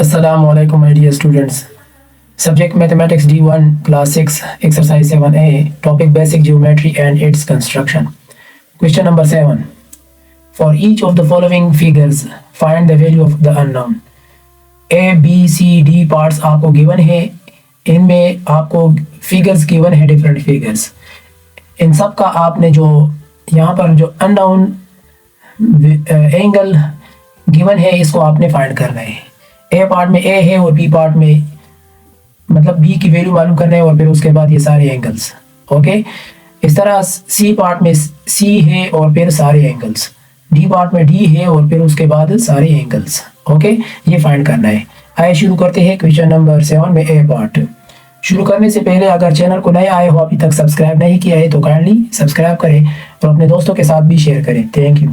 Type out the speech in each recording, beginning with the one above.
Assalamu alaikum my dear students. Subject Mathematics D1 Class 6 Exercise 7a. Topic Basic Geometry and its Construction. Question number 7. For each of the following figures, find the value of the unknown. A, B, C, D parts आपको given है. इनमें आपको figures given है, different figures. इन सब का आपने जो यहाँ पर जो unknown angle given है इसको आपने find करना है. ए पार्ट में ए है और बी पार्ट में मतलब बी की वैल्यू मालूम करना है और फिर उसके बाद ये सारे एंगल्स. ओके, इस तरह सी पार्ट में सी है और फिर सारे एंगल्स. डी पार्ट में डी है और फिर उसके बाद सारे एंगल्स. ओके, ये फाइंड करना है. आइए शुरू करते हैं क्वेश्चन नंबर 7 में ए पार्ट. शुरू करने से पहले अगर चैनल को नए आए हो, अभी तक सब्सक्राइब नहीं किया है तो काइंडली सब्सक्राइब करें और अपने दोस्तों के साथ भी शेयर करें. Thank you.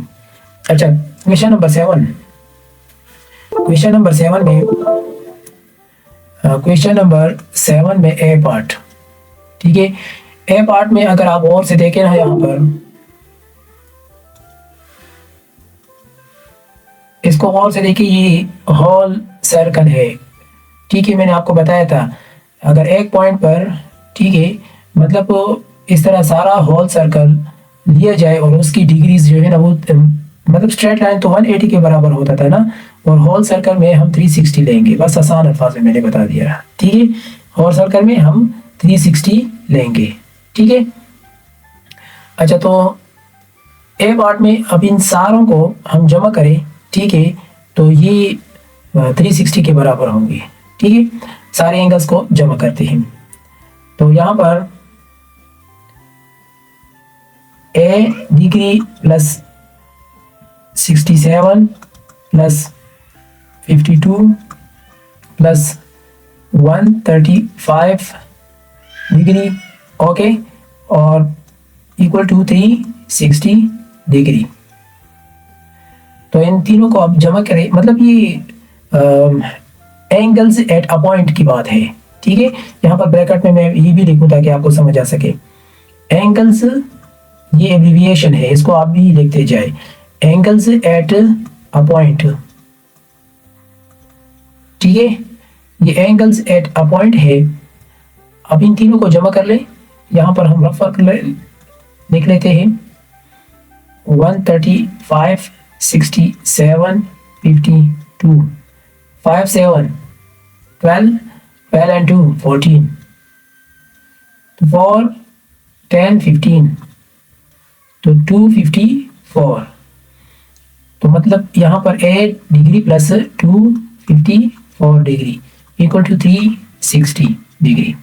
अच्छा, क्वेश्चन नंबर 7. क्वेश्चन नंबर 7 में ए पार्ट. ठीक है, ए पार्ट में अगर आप और से देखें ना, यहाँ पर इसको और से देखिए, ये होल सर्कल है. ठीक है, मैंने आपको बताया था अगर एक पॉइंट पर, ठीक है, मतलब इस तरह सारा होल सर्कल लिया जाए और उसकी डिग्रीज जो है ना वो मतलब स्ट्रेट लाइन तो 180 के बराबर होता था ना, और होल सर्कल में हम 360 लेंगे. बस आसान अल्फाज में मैंने बता दिया. ठीक है, होल सर्कल में हम 360 लेंगे. ठीक है. अच्छा, तो ए पार्ट में अब इन सारों को हम जमा करें. ठीक है, तो ये 360 के बराबर होंगे. ठीक है, सारे एंगल्स को जमा करते हैं. तो यहाँ पर A degree plus 67 plus 52 plus 135 degree. Okay, और इक्वल टू 360 डिग्री. तो इन तीनों को आप जमा करें. मतलब ये एंगल्स एट अ पॉइंट की बात है. ठीक है, यहाँ पर ब्रैकेट में मैं ये भी लिखूँ ताकि आपको समझ आ सके. एंगल्स ये एब्रिविएशन है, इसको आप भी लिखते जाए. Angles at a point. ठीक है, ये एंगल्स एट अ पॉइंट है. अब इन तीनों को जमा कर ले. यहाँ पर हम रफ लिख लेते हैं 135 67 52 5 7 12 12 and 2 14 4 10 15 तो 254. तो मतलब यहाँ पर 8 degree plus 254 degree equal to 360 degree.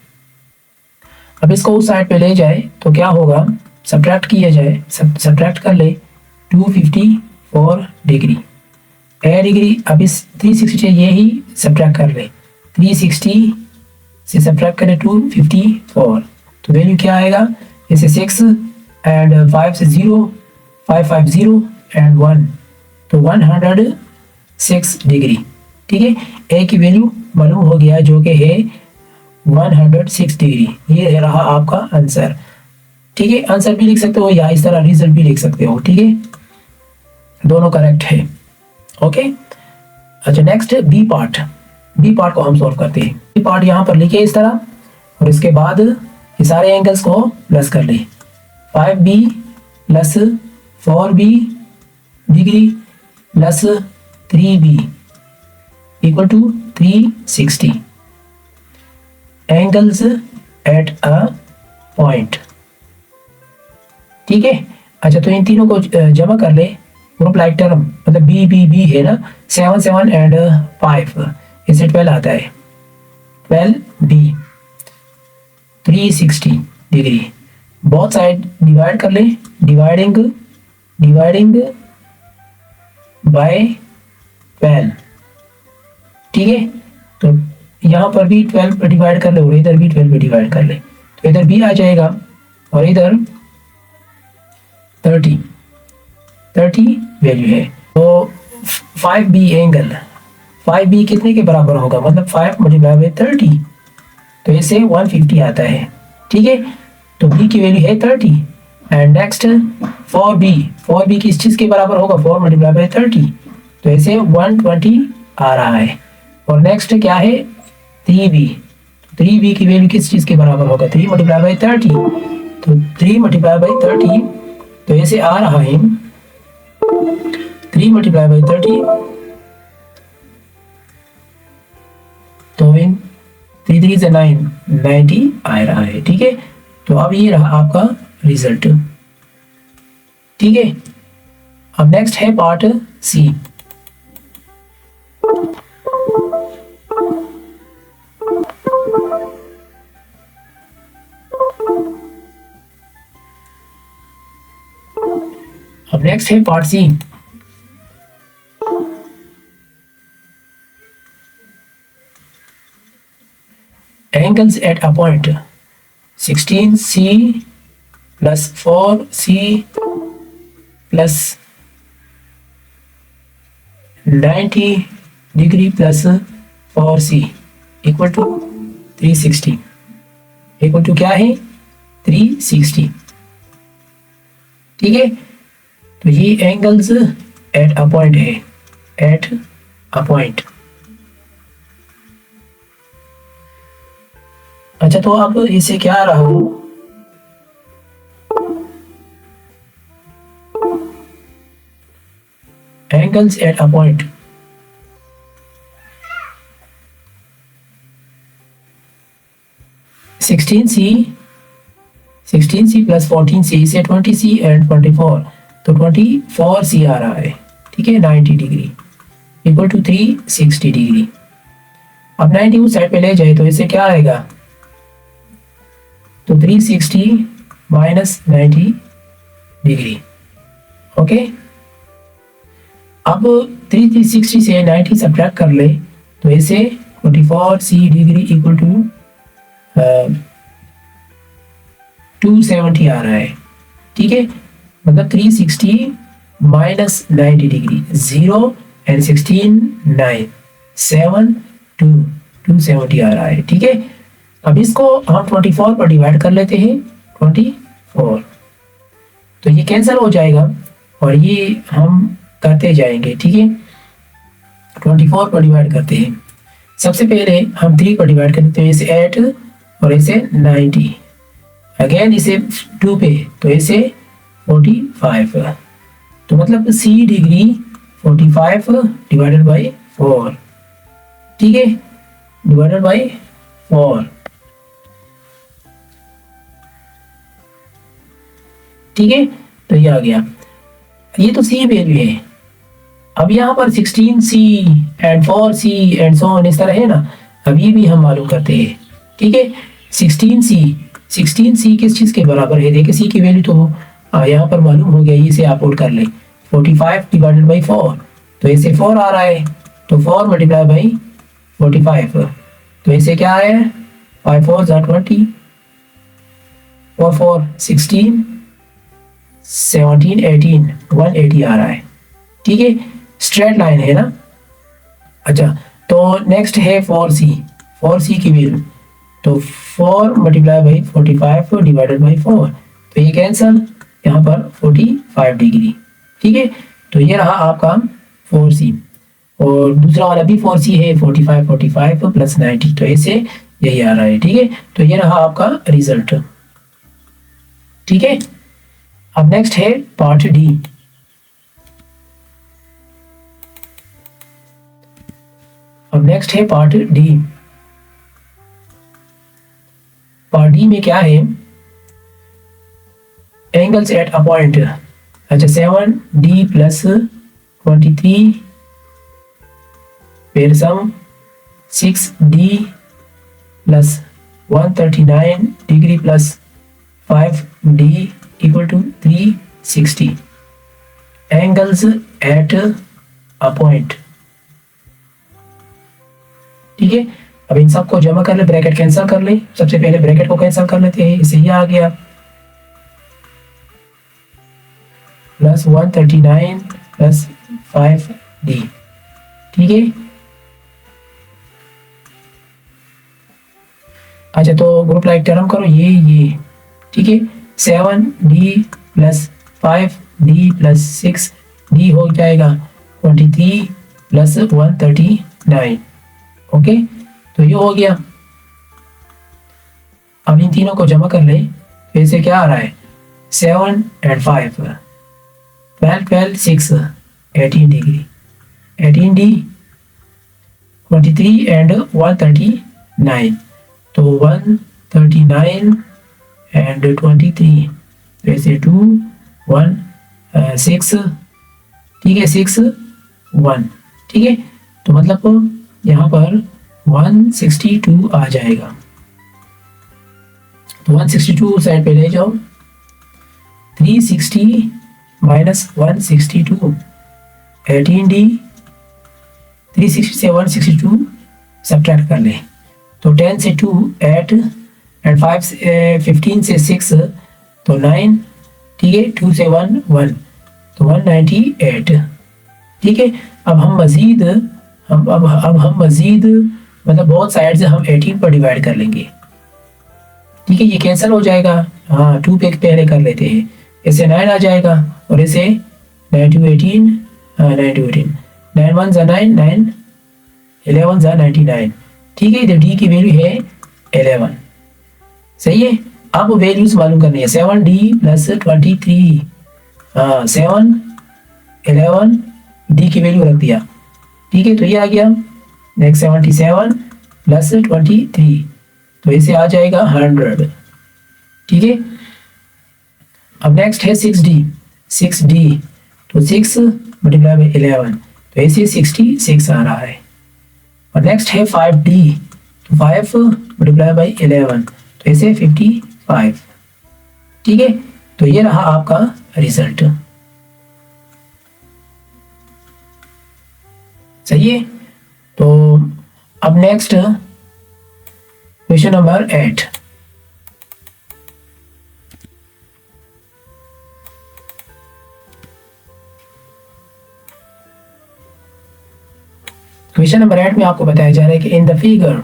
अब इसको उस साइड पे ले जाए तो क्या होगा, सब्ट्रैक्ट किया जाए, सब्ट्रैक्ट कर ले 254 डिग्री. ए डिग्री अब इस 360 से ये ही सब्ट्रैक्ट कर ले. 360 से सब्ट्रैक्ट करें 254 तो वैल्यू क्या आएगा, इसे 6 एंड 5 से 0 550 एंड 1 तो 106 डिग्री. ठीक है, ए की वैल्यू मालूम हो गया जो कि है 106 डिग्री. ये रहा आपका आंसर. ठीक है, आंसर भी लिख सकते हो या इस तरह रिजल्ट भी लिख सकते हो. ठीक है, दोनों करेक्ट है. ओके. अच्छा, next B part. B part को हम सॉल्व करते हैं. बी पार्ट यहाँ पर लिखे इस तरह और इसके बाद ये सारे एंगल्स को प्लस कर ले. 5b plus 4b degree plus 3b equal to 360 angles at a point. ठीक है. अच्छा, तो इन तीनों को जमा कर ले. ग्रुप लाइक टर्म मतलब बी बी बी है ना, 7 7 एंड 5 इससे 12 आता है. 12b 360 degree. Both side divide कर ले. Dividing by 12. ठीक है, तो यहाँ पर भी 12 पर डिवाइड कर ले और इधर भी 12 पर डिवाइड कर ले तो इधर b आ जाएगा और इधर 30 वैल्यू है. तो 5b एंगल 5b कितने के बराबर होगा, मतलब 5 मल्टीप्लाई बाय 30 तो इसे 150 आता है. ठीक है, तो b की वैल्यू है 30 एंड नेक्स्ट 4b किस चीज के बराबर होगा, 4 मल्टीप्लाई बाय 30 तो इसे 120 आ रहा है. और नेक्स्ट क्या है 3b। 3b की वैल्यू किस चीज के बराबर होगा 3 मल्टीप्लाई बाई 30। तो 3 मल्टीप्लाई बाई 30 तो ऐसे आ रहा है 3 मल्टीप्लाई बाई 30 तो इन 3 3 से 9 90 आ रहा है। ठीक है, तो अब ये रहा आपका रिजल्ट। ठीक है, अब नेक्स्ट है पार्ट सी। अब नेक्स्ट है part C. Angles at a point 16c plus 4c plus 90 degree plus 4c equal to 360 equal to क्या है 360। ठीक है, तो ये एंगल्स एट अ पॉइंट है, एट अ पॉइंट। अच्छा, तो अब इसे क्या रहा हो angles at a point. Sixteen C plus 14c से 20c एंड 24 तो 24c आ रहा है। ठीक है, 90 डिग्री इक्वल टू 360 डिग्री। अब 90 उस साइड पे ले जाए तो इसे क्या आएगा तो 360 माइनस 90 डिग्री। ओके, अब 360 से 90 सब्ट्रैक्ट कर ले तो इसे 44c डिग्री इक्वल टू 270 आ रहा है। ठीक है, मतलब 360 माइनस 90 डिग्री 0 एंड 16 9 7 2 270 आ रहा है। ठीक है, अब इसको हम 24 पर डिवाइड कर लेते हैं 24 तो ये कैंसिल हो जाएगा और ये हम करते जाएंगे। ठीक है, 24 पर डिवाइड करते हैं। सबसे पहले हम 3 पर डिवाइड करते हैं, इसे 8 और इसे 90, अगेन इसे 2 पे तो इसे 45 तो मतलब c डिग्री 45 डिवाइडेड बाई 4। ठीक है, डिवाइडेड बाई 4। ठीक है, तो ये आ गया, ये तो c वैल्यू है। अब यहाँ पर 16c and 4c and so on इस तरह है ना, अब ये भी हम मालूम करते हैं। ठीक है, 16c किस चीज़ के बराबर है, देखिए c की वैल्यू तो यहाँ पर मालूम हो गया, इसे आप पुट कर ले 45 डिवाइडेड बाई 4 तो इसे 4 आ रहा है, तो 4 मल्टीप्लाई बाई 45 तो इसे क्या है 5 4 20 4 4 16 17 18 180 आ रहा है। ठीक है, स्ट्रेट लाइन है ना। अच्छा, तो नेक्स्ट है 4c की वैल्यू तो 4 मल्टीप्लाई बाई 45 डिवाइडेड बाई 4 तो ये कैंसल, यहाँ पर 45 डिग्री। ठीक है, तो ये रहा आपका 4c और दूसरा वाला भी 4c है, 45 प्लस 90 तो ऐसे यही आ रहा है। ठीक है, तो ये रहा आपका रिजल्ट। ठीक है, अब नेक्स्ट है पार्ट डी। अब नेक्स्ट है पार्ट डी। पार्ट डी में क्या है एंगल्स एट अ पॉइंट। अच्छा, 7d प्लस 23 फिर सम 6d plus 139 degree plus 5d equal to 360 angles at a point. ठीक है, अब इन सबको जमा कर ले, ब्रैकेट कैंसिल कर ले। सबसे पहले ब्रैकेट को कैंसिल कर लेते हैं, इसे ये आ गया प्लस 139 प्लस 5d। ठीक है, अच्छा तो ग्रुप लाइक टर्म करो ये। ठीक है, 7d plus 5d plus 6d हो जाएगा 23 प्लस 139। ओके, तो ये हो गया। अब इन तीनों को जमा कर ले, फिर से क्या आ रहा है 7 and 5 12 12 6 18 डिग्री 18D 23 and 139, तो 139 and 23 वैसे 2 1 6, ठीक है 6 1, ठीक है। तो मतलब यहाँ पर 162 आ जाएगा। तो 162 साइड पे ले जाओ, 360 माइनस 162 18D 360 से 162 सब्ट्रैक्ट कर ले, तो 10 से 2 8 एंड 5 से 15 से 6 तो 9, ठीक है 2 से 1 1 तो 198, ठीक है। अब हम मज़ीद मतलब बहुत साइड से हम 18 पर डिवाइड कर लेंगे, ठीक है। ये कैंसिल हो जाएगा, हाँ 2 पे पहले कर लेते हैं, ऐसे 9 आ जाएगा और ऐसे 9 2 18 9 2 18 9 1 जा 9 9 11 जा 99, ठीक है। इधर डी की वैल्यू है 11, सही है। अब वैल्यूज मालूम करनी है, 7D प्लस 23, 7 11 डी की वैल्यू रख दिया, ठीक है। तो ये आ गया नेक्स्ट 77 प्लस 23, तो इसे आ जाएगा 100, ठीक है। अब नेक्स्ट है 6D तो 6 मल्टीप्लाई बाई 11, तो ऐसे 66 आ रहा है। और नेक्स्ट है 5D तो 5 मल्टीप्लाई बाई 11, तो ऐसे 55, ठीक है। तो ये रहा आपका रिजल्ट, सही है। तो अब next question number 8, question number 8 में आपको बताया जा रहा है कि इन द फिगर,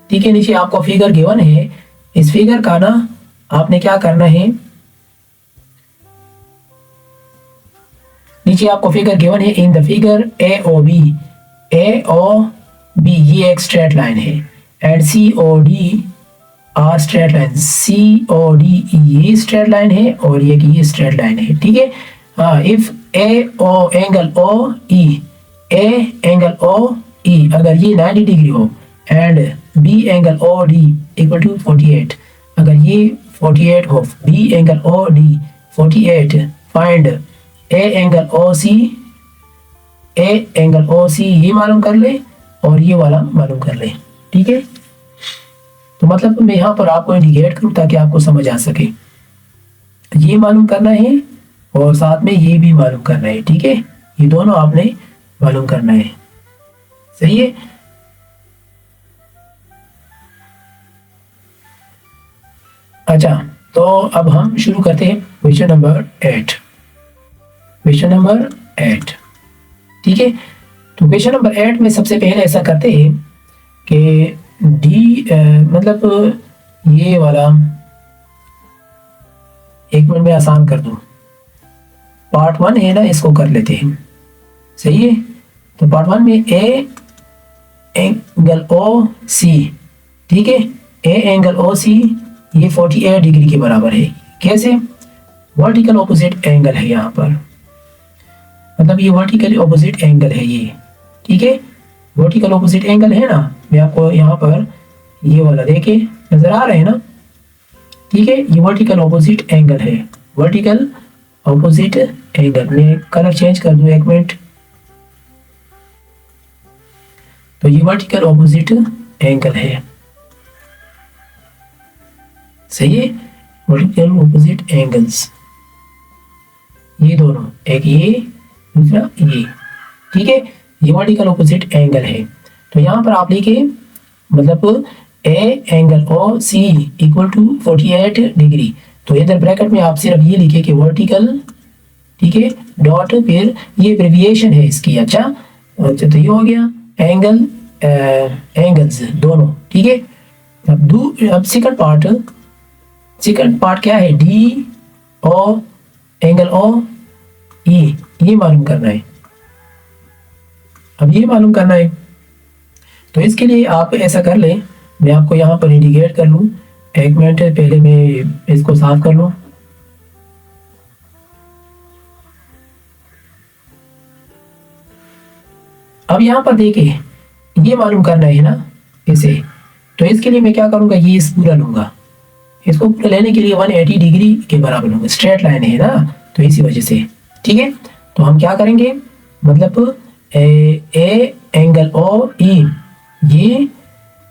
ठीक है, नीचे आपको फिगर गिवन है। इस फिगर का ना आपने क्या करना है, नीचे आपको फिगर गिवन है। इन द फिगर AOB ये एक स्ट्रेट लाइन है and COD are straight line, COD ये स्ट्रेट लाइन है और ये स्ट्रेट लाइन है, ठीक है। इफ एंगल OE अगर ये 90 डिग्री हो and B angle OD equal to 48, अगर ये 48 हो, B angle OD 48, find A angle OC ये मालूम कर ले और ये वाला मालूम कर ले, ठीक है। तो मतलब मैं यहाँ पर आपको इंडिकेट करूँ ताकि आपको समझ आ सके, ये मालूम करना है और साथ में ये भी मालूम करना है, ठीक है। ये दोनों आपने मालूम करना है, सही है। अच्छा, तो अब हम शुरू करते हैं क्वेश्चन नंबर 8, ठीक है। तो क्वेश्चन नंबर 8 में सबसे पहले ऐसा करते हैं कि डी मतलब ये वाला, एक मिनट में आसान कर दूं, पार्ट 1 है ना, इसको कर लेते हैं, सही है। तो पार्ट 1 में ए एंगल OC, ठीक है, ए एंगल OC ये 48 डिग्री के बराबर है। कैसे? वर्टिकल ऑपोजिट एंगल है यहाँ पर, मतलब ये वर्टिकली ऑपोजिट एंगल है ये, ठीक है। वर्टिकल ऑपोजिट एंगल है ना, मैं आपको यहाँ पर ये वाला देखे नजर आ रहे हैं ना, ठीक है। ये वर्टिकल ऑपोजिट एंगल है, वर्टिकल ऑपोजिट एंगल। मैं कलर चेंज कर दूं, एक मिनट। तो ये वर्टिकल ऑपोजिट एंगल है, सही है। वर्टिकल ऑपोजिट एंगल्स ये दोनों, एक ये दूसरा ये, ठीक है। ये वर्टिकल ऑपोजिट एंगल है। तो यहाँ पर आप लिखे मतलब A angle OC equal to 48 degree. तो इधर ब्रैकेट में आप सिर्फ ये लिखे कि वर्टिकल, ठीक है, डॉट, फिर ये एब्रिविएशन है इसकी। अच्छा, तो ये हो गया एंगल्स दोनों, ठीक है। अब सेकंड पार्ट क्या है, DO एंगल OE ये मालूम करना है, अब ये मालूम करना है, तो इसके लिए आप ऐसा कर लें, मैं आपको यहाँ पर इंडिकेट कर लूँ। एक मिनट पहले मैं इसको साफ कर लूँ। अब यहाँ पर देखिए, ये मालूम करना है ना इसे, तो इसके लिए मैं क्या करूँगा, ये इस पूरा लूँगा। इसको पूरा लेने के लिए 180 डिग्री के बराबर लूँगा, स्ट्रेट लाइन है ना, तो इसी वजह से। ठीक है, तो हम क्या करेंगे, मतलब ए एंगल ओ ई, ये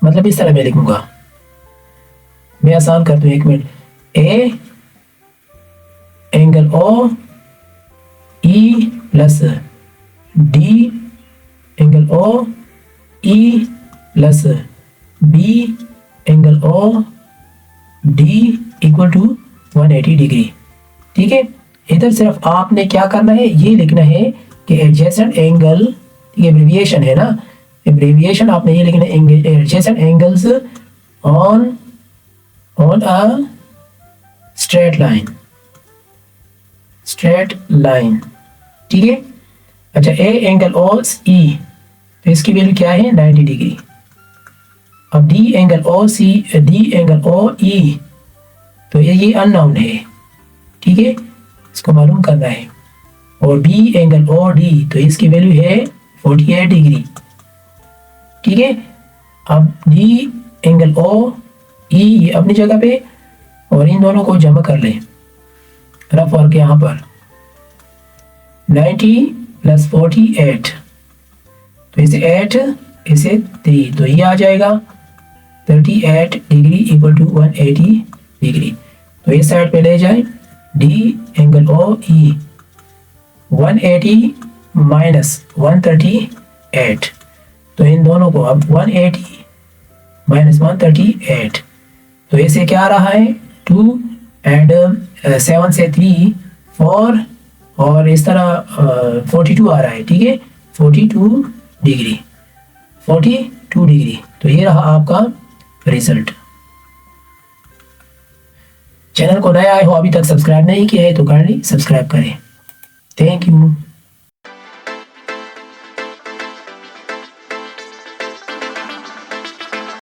मतलब इस तरह मैं लिखूंगा, मैं आसान कर दूं, एक minute. A angle O E plus D angle O E plus B angle O D equal to 180 degree. ठीक है, इधर सिर्फ आपने क्या करना है, ये लिखना है कि एडजेसेंट एंगल, ये एब्रिविएशन है ना, एब्रिविएशन आपने ये लिखना है, adjacent angles on a straight line, straight line. ठीक है, अच्छा, ए एंगल ओ ई, तो इसकी वैल्यू क्या है, 90 डिग्री। अब डी एंगल ओ सी, डी एंगल ओ ई, तो ये अननोन है। ठीक है, इसको मालूम करना है। और बी एंगल ओ डी, तो इसकी वैल्यू है 48 डिग्री। ठीक है, अब डी एंगल ओ ई अपनी जगह पे, और इन दोनों को जमा कर लें, रफ वर्क यहाँ पर 90 प्लस 48, तो इसे 8 इसे 3, तो ये आ जाएगा 38 डिग्री इक्वल टू 180 डिग्री। तो इस साइड पे ले जाए, डी एंगल ओ ई 180 माइनस 138, तो इन दोनों को अब 180 माइनस 138, तो इसे क्या आ रहा है, 2 एंड 7 से 3 4, और इस तरह 42 आ रहा है। ठीक है, 42 डिग्री, 42 डिग्री। तो ये रहा आपका रिजल्ट। चैनल को नया आए हो, अभी तक सब्सक्राइब नहीं किया है तो काइंडली सब्सक्राइब करें। Thank you.